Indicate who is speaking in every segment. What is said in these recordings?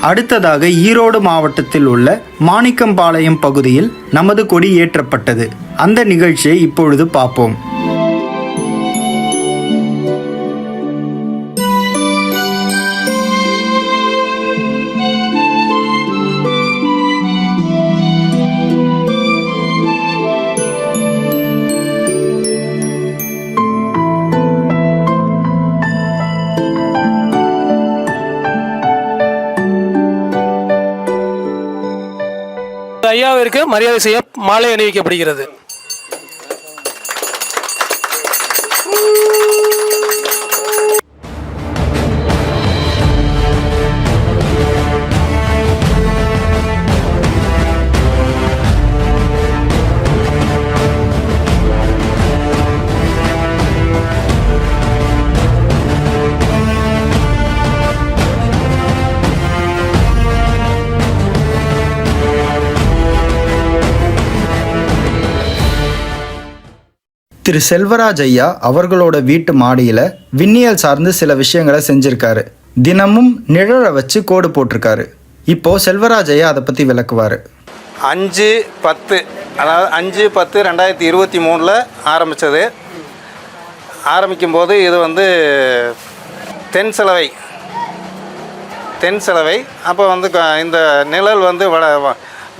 Speaker 1: அடுத்ததாக ஈரோடு மாவட்டத்தில் உள்ள மாணிக்கம்பாளையம் பகுதியில் நமது கொடி ஏற்றப்பட்டது. அந்த நிகழ்ச்சியை இப்பொழுது பார்ப்போம்.
Speaker 2: ஐயாவிற்கு மரியாதை செய்ய மாலை அணிவிக்கப்படுகிறது.
Speaker 1: திரு செல்வராஜ் ஐயா அவர்களோட வீட்டு மாடியில் விண்ணியல் சார்ந்து சில விஷயங்களை செஞ்சுருக்காரு. தினமும் நிழலை வச்சு கோடு போட்டிருக்காரு. இப்போது செல்வராஜ் ஐயா அதை பற்றி விளக்குவார்.
Speaker 3: 5/10 அதாவது 5/10/2023 ஆரம்பித்தது. ஆரம்பிக்கும்போது இது வந்து தென் செலவை அப்போ வந்து இந்த நிழல் வந்து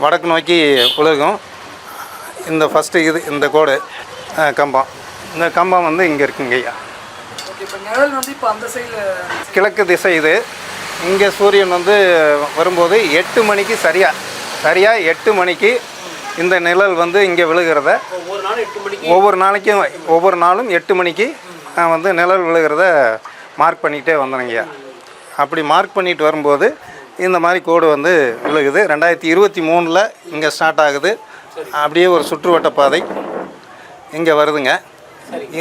Speaker 3: வடக்கு நோக்கி விழுகும். இந்த ஃபஸ்ட்டு இந்த கோடு கம்பம், இந்த கம்பம் வந்து இங்கே இருக்குங்க ஐயா. கிழக்கு திசை இது. இங்கே சூரியன் வந்து வரும்போது 8 மணிக்கு சரியாக 8 மணிக்கு இந்த நிழல் வந்து இங்கே விழுகிறத ஒவ்வொரு நாளும் 8 மணிக்கு வந்து நிழல் விழுகிறத மார்க் பண்ணிக்கிட்டே வந்தேங்க ஐயா. அப்படி மார்க் பண்ணிட்டு வரும்போது இந்த மாதிரி கோடு வந்து விழுகுது. 2023 இங்கே ஸ்டார்ட் ஆகுது. அப்படியே ஒரு சுற்றுவட்ட பாதை இங்கே வருதுங்க.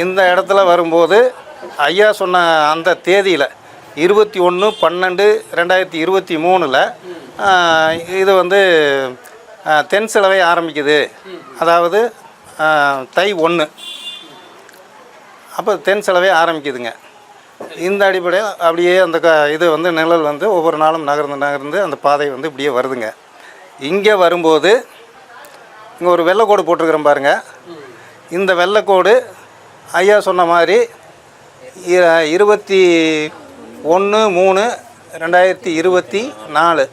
Speaker 3: இந்த இடத்துல வரும்போது ஐயா சொன்ன அந்த தேதியில் 21/12/2023 இது வந்து தென் செலவை ஆரம்பிக்குது. அதாவது தை 1 அப்போ தென் செலவே ஆரம்பிக்குதுங்க. இந்த அடிப்படையில் அப்படியே அந்த இது வந்து நிழல் வந்து ஒவ்வொரு நாளும் நகர்ந்து அந்த பாதை வந்து இப்படியே வருதுங்க. இங்கே வரும்போது இங்கே ஒரு வெள்ளைக்கோடு போட்டிருக்கிறேன் பாருங்கள். இந்த வெள்ளைக்கோடு ஐயா சொன்ன மாதிரி 21/3/2024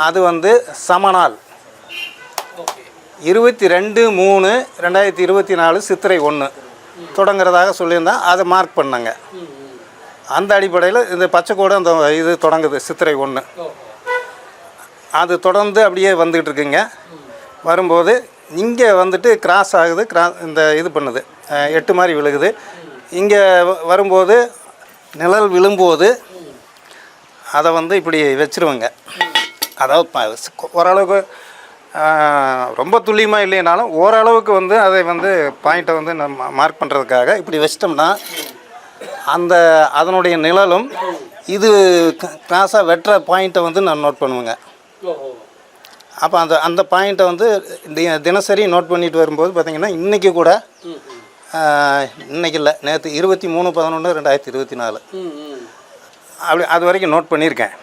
Speaker 3: அது வந்து சமநாள். 22/3/2024 சித்திரை 1 தொடங்குறதாக சொல்லியிருந்தேன். அதை மார்க் பண்ணாங்க. அந்த அடிப்படையில் இந்த பச்சைக்கோடு அந்த இது தொடங்குது சித்திரை 1. அது தொடர்ந்து அப்படியே வந்துக்கிட்டு இருக்குங்க. வரும்போது இங்கே வந்துட்டு கிராஸ் ஆகுது. இந்த இது பண்ணுது 8 மாதிரி விழுகுது. இங்கே வரும்போது நிழல் விழும்போது அதை வந்து இப்படி வச்சுருவோங்க. அதாவது ஓரளவுக்கு ரொம்ப துல்லியமாக இல்லைனாலும் ஓரளவுக்கு வந்து அதை வந்து பாயிண்ட்டை வந்து நம்ம மார்க் பண்ணுறதுக்காக இப்படி வச்சிட்டோம்னா அதனுடைய நிழலும் இது கிராஸாக வெட்டுற பாயிண்ட்டை வந்து நான் நோட் பண்ணுவேங்க. அப்போ அந்த பாயிண்ட்டை வந்து தினசரி நோட் பண்ணிட்டு வரும்போது பார்த்திங்கன்னா இன்றைக்கி கூட இன்றைக்கி இல்லை, நேற்று 23/11/2024 அப்படி அது வரைக்கும் நோட் பண்ணியிருக்கேன்.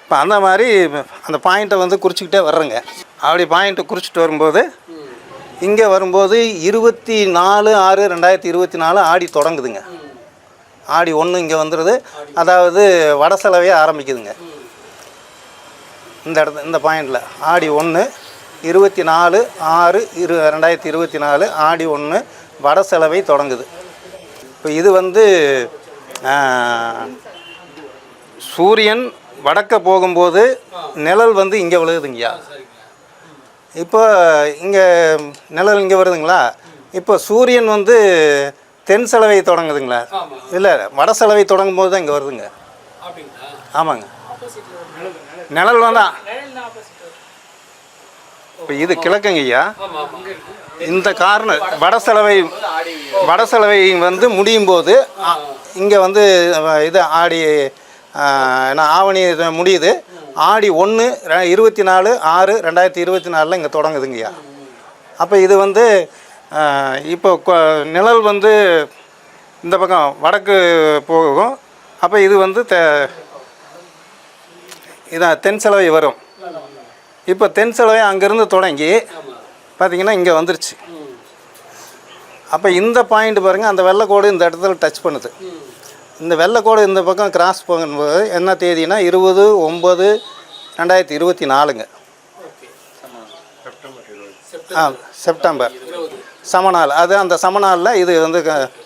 Speaker 3: இப்போ அந்த மாதிரி அந்த பாயிண்ட்டை வந்து குறிச்சிக்கிட்டே வர்றேங்க. அப்படி பாயிண்ட்டை குறிச்சிட்டு வரும்போது இங்கே வரும்போது 24/6/2024 ஆடி தொடங்குதுங்க. ஆடி 1 இங்கே வந்துடுது. அதாவது வட செலவே ஆரம்பிக்குதுங்க. இந்த பாயிண்டில் ஆடி 1 24/6/2024 ஆடி 1 வட செலவை தொடங்குது. இப்போ இது வந்து சூரியன் வடக்க போகும்போது நிழல் வந்து இங்கே விழுகுதுங்கய்யா. இப்போ இங்கே நிழல் இங்கே வருதுங்களா. இப்போ சூரியன் வந்து தென் செலவை தொடங்குதுங்களா, இல்லை வட செலவை தொடங்கும் போது தான் இங்கே வருதுங்க. ஆமாங்க, நிழல் வேண்டாம். இப்போ இது கிழக்குங்கய்யா. இந்த கார்னர் வட செலவை வந்து முடியும் போது இங்கே வந்து இது ஆடி ஆவணி முடியுது. ஆடி 1 24/6/2024 இங்கே தொடங்குதுங்கய்யா. அப்போ இது வந்து இப்போ நிழல் வந்து இந்த பக்கம் வடக்கு போகும். அப்போ இது வந்து இதான் தென் செலவை வரும். இப்போ தென் செலவை அங்கேருந்து தொடங்கி பார்த்திங்கன்னா இங்கே வந்துருச்சு. அப்போ இந்த பாயிண்ட் பாருங்கள், அந்த வெள்ளைக்கோடு இந்த இடத்துல டச் பண்ணுது. இந்த வெள்ளைக்கோடு இந்த பக்கம் கிராஸ் பண்ணும்போது என்ன தேதினா 20/9/2024. செப்டம்பர் சமநாள். அது அந்த சமநாளில் இது வந்து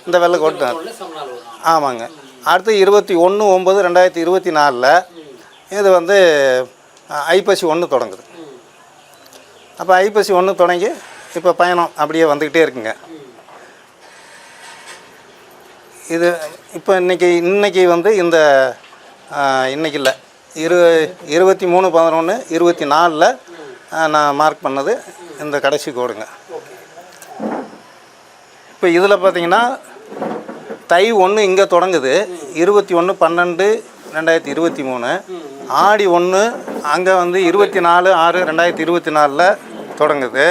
Speaker 3: இந்த வெள்ளைக்கோடு. ஆமாங்க. அடுத்து 21/9/2024 இது வந்து ஐப்பசி 1 தொடங்குது. அப்போ ஐப்பசி 1 தொடங்கி இப்போ பயணம் அப்படியே வந்துக்கிட்டே இருக்குங்க. இது இப்போ இன்றைக்கி வந்து இந்த இன்றைக்கி இல்லை 23/11/24 நான் மார்க் பண்ணது இந்த கடைசி கோடுங்க. இப்போ இதில் பார்த்தீங்கன்னா தை 1 இங்கே தொடங்குது 21/12/2023. ஆடி 1 அங்கே வந்து 24/6/2024 தொடங்குது.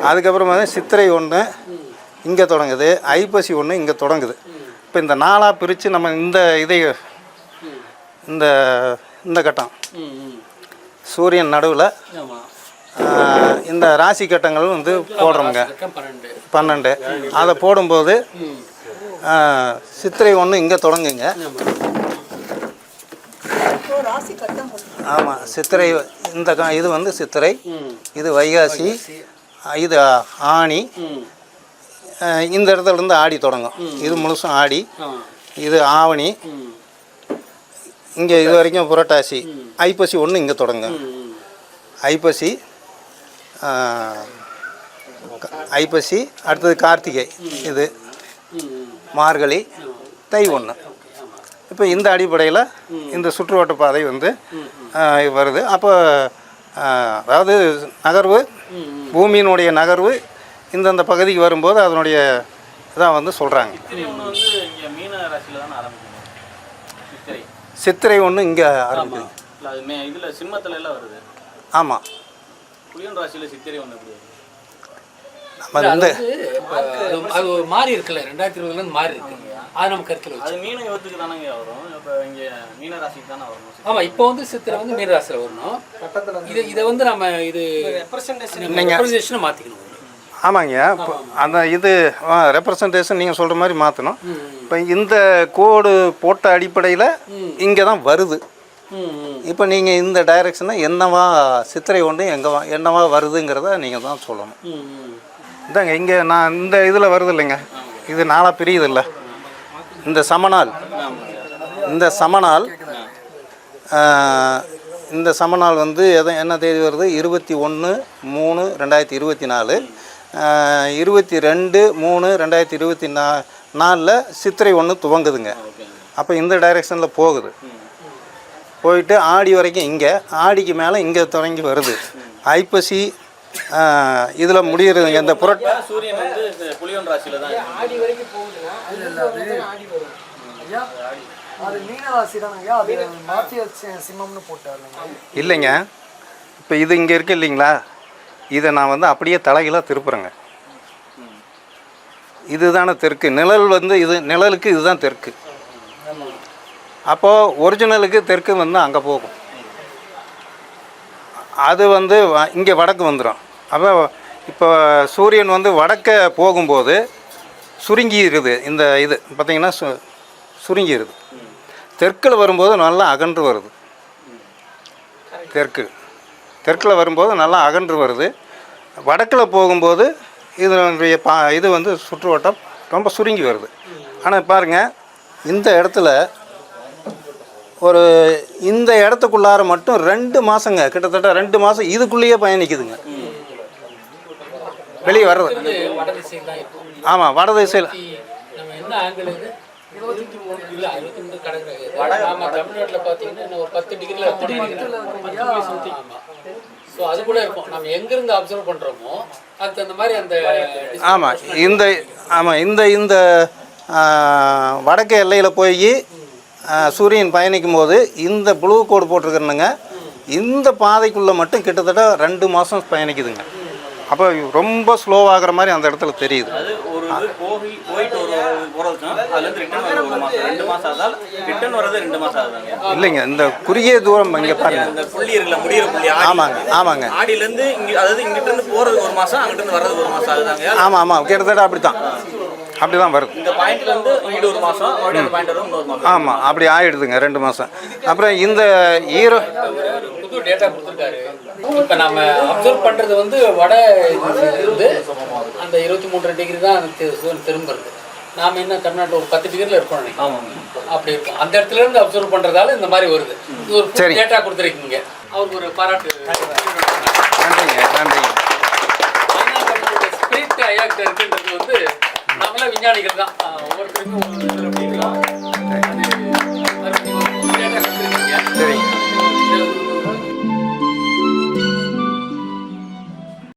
Speaker 3: அதுக்கப்புறம் வந்து சித்திரை 1 இங்கே தொடங்குது, ஐப்பசி 1 இங்கே தொடங்குது. இப்போ இந்த நாளாக பிரித்து நம்ம இந்த கட்டம் சூரியன் நடுவில் இந்த ராசி கட்டங்கள் வந்து போடுறோங்க 12. அதை போடும்போது சித்திரை 1 இங்கே தொடங்குங்க. ஆமாம், சித்திரை இது வந்து சித்திரை, இது வைகாசி, இது ஆனி, இந்த இடத்துலேருந்து ஆடி தொடங்கும். இது முழுசும் ஆடி, இது ஆவணி, இங்கே இது வரைக்கும் புரட்டாசி, ஐப்பசி 1 இங்கே தொடங்கும். ஐப்பசி அடுத்தது கார்த்திகை, இது மார்கழி, தை 1. இப்போ இந்த அடிப்படையில் இந்த சுற்றுவட்ட பாதை வந்து வருது. அப்போ அதாவது நகர்வு, பூமியினுடைய நகர்வு இந்தந்த பகுதிக்கு வரும்போது அதனுடைய இதான் வந்து சொல்கிறாங்க. சித்திரை 1 இங்கே ஆரம்பிக்குது. ஆமாம், நம்ம வந்து
Speaker 2: அது மாறி இருக்குல்ல 2020 மாறி இருக்கு. அது நம்ம கருத்தில் வச்சு
Speaker 4: மீன யோகத்துக்கு தானங்க வரும். இப்போ இங்கே மீன ராசிக்கு தானே வரணும்.
Speaker 2: ஆமாம், இப்போ வந்து சித்திரை வந்து மீன ராசியில் வரணும். இதை வந்து நம்ம இது ரெப்ரசன்டேஷனை மாற்றிக்கணும்.
Speaker 3: ஆமாங்க. இப்போ அந்த இது ரெப்ரசன்டேஷன் நீங்கள் சொல்கிற மாதிரி மாற்றணும். இப்போ இந்த கோடு போட்ட அடிப்படையில் இங்கே தான் வருது. இப்போ நீங்கள் இந்த டைரெக்ஷனை என்னவா சித்திரை 1 என்னவா வருதுங்கிறத நீங்கள் தான் சொல்லணும். இதாங்க இங்கே நான் இந்த இதில் வருது இல்லைங்க, இது நாளாக பிரியுது இல்லை. இந்த சமநாள் வந்து என்ன தேதி வருது? 21/3/2024. 22/3/2024 சித்திரை 1 துவங்குதுங்க. அப்போ இந்த டைரெக்ஷனில் போயிட்டு ஆடி வரைக்கும் இங்கே, ஆடிக்கு மேலே இங்கே தொடங்கி வருது. ஐப்பசி இதில் முடிகிறதுங்க. இந்த
Speaker 4: சூரியன் வந்து புலியன் ராசியில தான்
Speaker 2: ஆடி வரைக்கும் போகுதுன்னா
Speaker 5: அது மீனராசி தானங்க. அது மாற்றி சிம்மம்னு போட்டாருங்க.
Speaker 3: இல்லைங்க, இப்போ இது இங்கே இருக்கு இல்லைங்களா, இதை நான் வந்து அப்படியே தலைகளாக திருப்புறேங்க. இதுதானே தெற்கு. நிழல் வந்து நிழலுக்கு இதுதான் தெற்கு. அப்போது ஒரிஜினலுக்கு தெற்கு வந்து அங்கே போகும். அது வந்து இங்கே வடக்கு வந்துடும். அப்போ இப்போ சூரியன் வந்து வடக்க போகும்போது சுருங்கிடுது. இந்த இது பார்த்திங்கன்னா சுருங்கிடுது. தெற்கில் வரும்போது நல்லா அகன்று வருது. தெற்கில் வரும்போது நல்லா அகன்று வருது. வடக்கில் போகும்போது இதனுடைய இது வந்து சுற்றுவட்டம் ரொம்ப சுருங்கி வருது. ஆனால் பாருங்கள், இந்த இடத்துல இந்த இடத்துக்குள்ளார மட்டும் 2 மாதங்க, கிட்டத்தட்ட 2 மாதம் இதுக்குள்ளேயே பயணிக்குதுங்க. வெளியே வர்றது. ஆமாம், வட திசையில்.
Speaker 2: தமிழ்நாட்டில் பார்த்தீங்கன்னா ஒரு 10 டிகிரியில் அது கூட இருக்கும். நம்ம எங்கேருந்து அப்சர்வ் பண்ணுறோமோ அதுக்கு அந்த மாதிரி அந்த
Speaker 3: இந்த வடக்கு எல்லையில் போய் சூரியன் பயணிக்கும் போது இந்த ப்ளூ கோடு போட்டிருக்கிறனுங்க, இந்த பாதைக்குள்ளே மட்டும் கிட்டத்தட்ட 2 மாதம் பயணிக்குதுங்க. அப்போ ரொம்ப ஸ்லோவாகிற மாதிரி அந்த இடத்துல தெரியுது.
Speaker 4: அது ஒரு வந்து போயிட்டு போகிறதுக்கும் அதுலேருந்து ரிட்டர்ன் வர 1 மாதம் 2 மாதம் ஆதால் ரிட்டர்ன் வர்றது 2 மாதம் ஆகுதாங்க.
Speaker 3: இல்லைங்க, இந்த குறுகிய தூரம் இங்கே பாருங்க.
Speaker 4: அந்த புள்ளி இருக்குல்ல, முடிகிற புள்ளி
Speaker 3: ஆமாங்க.
Speaker 4: ஆடியிலேருந்து இங்கே, அதாவது இங்கிட்டிருந்து போகிறது 1 மாதம், அங்கிட்டிருந்து வர்றது 1 மாதம் ஆகுதாங்க.
Speaker 3: ஆமாம் கிட்டத்தட்ட அப்படி தான் வருது.
Speaker 4: இந்த பாயிண்ட்ல இருந்து இங்கிட்டு 1 மாதம், மறுபடியும் அந்த பாயிண்ட் வரும் 1 மாதம்.
Speaker 3: ஆமாம், அப்படி ஆயிடுதுங்க 2 மாதம். அப்புறம் இந்த
Speaker 2: புது டேட்டா கொடுத்துருக்காரு. இப்போ நம்ம அப்சர்வ் பண்ணுறது வந்து வட இருந்து அந்த 23 டிகிரி தான் திரும்புறது. நாம் என்ன தமிழ்நாட்டில் ஒரு 10 டிகிரியில் இருக்கோம் நினைக்கிறோம். அப்படி இருக்கும். அந்த இடத்துல இருந்து அப்சர்வ் பண்ணுறதால இந்த மாதிரி வருது. இது ஒரு புது டேட்டா கொடுத்துருக்கீங்க. அவருக்கு ஒரு பாராட்டு.
Speaker 3: நன்றிங்க.
Speaker 2: ஸ்பிரிட் ஐயாக்கிட்ட இருக்குன்றது வந்து நம்மளாம் விஞ்ஞானிகள் தான். ஒவ்வொருத்தருக்கும்